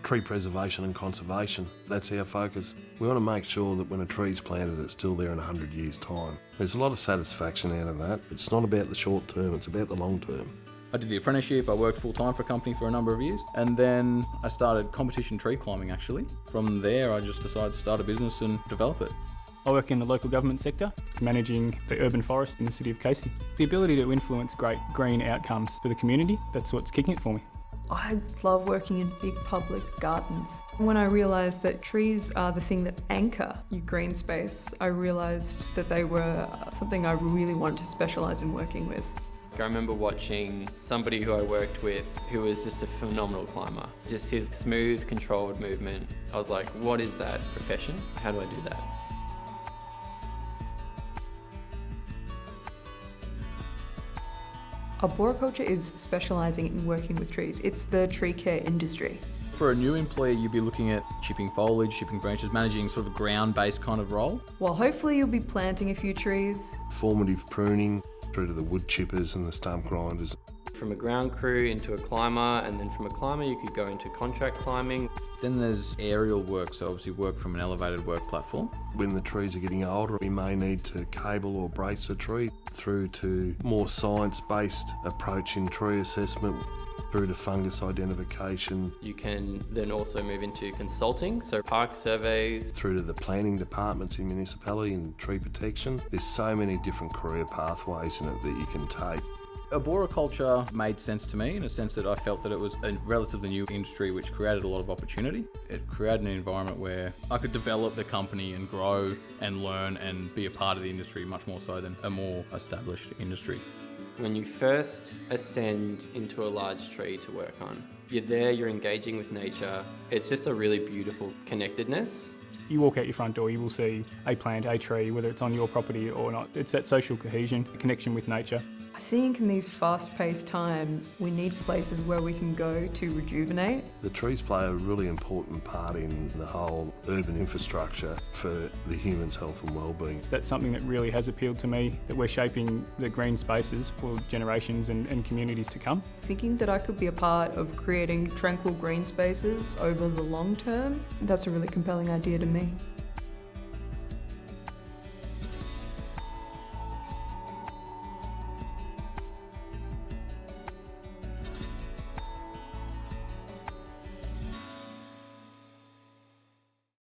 Tree preservation and conservation, that's our focus. We want to make sure that when a tree's planted, it's still there in 100 years' time. There's a lot of satisfaction out of that. It's not about the short term, it's about the long term. I did the apprenticeship, I worked full-time for a company for a number of years, and then I started competition tree climbing actually. From there I just decided to start a business and develop it. I work in the local government sector, managing the urban forest in the city of Casey. The ability to influence great green outcomes for the community, that's what's kicking it for me. I love working in big public gardens. When I realised that trees are the thing that anchor your green space, I realised that they were something I really wanted to specialise in working with. I remember watching somebody who I worked with who was just a phenomenal climber. Just his smooth, controlled movement. I was like, what is that profession? How do I do that? Arboriculture is specialising in working with trees. It's the tree care industry. For a new employee, you'd be looking at chipping foliage, chipping branches, managing sort of a ground-based kind of role. Well, hopefully you'll be planting a few trees. Formative pruning through to the wood chippers and the stump grinders. From a ground crew into a climber, and then from a climber you could go into contract climbing. Then there's aerial work, so obviously work from an elevated work platform. When the trees are getting older, we may need to cable or brace a tree, through to more science-based approach in tree assessment, through to fungus identification. You can then also move into consulting, so park surveys. Through to the planning departments in municipality and tree protection. There's so many different career pathways in it that you can take. Arboriculture made sense to me in a sense that I felt that it was a relatively new industry which created a lot of opportunity. It created an environment where I could develop the company and grow and learn and be a part of the industry much more so than a more established industry. When you first ascend into a large tree to work on, you're there, you're engaging with nature. It's just a really beautiful connectedness. You walk out your front door, you will see a plant, a tree, whether it's on your property or not. It's that social cohesion, the connection with nature. I think in these fast-paced times, we need places where we can go to rejuvenate. The trees play a really important part in the whole urban infrastructure for the human's health and well-being. That's something that really has appealed to me, that we're shaping the green spaces for generations and communities to come. Thinking that I could be a part of creating tranquil green spaces over the long term, that's a really compelling idea to me.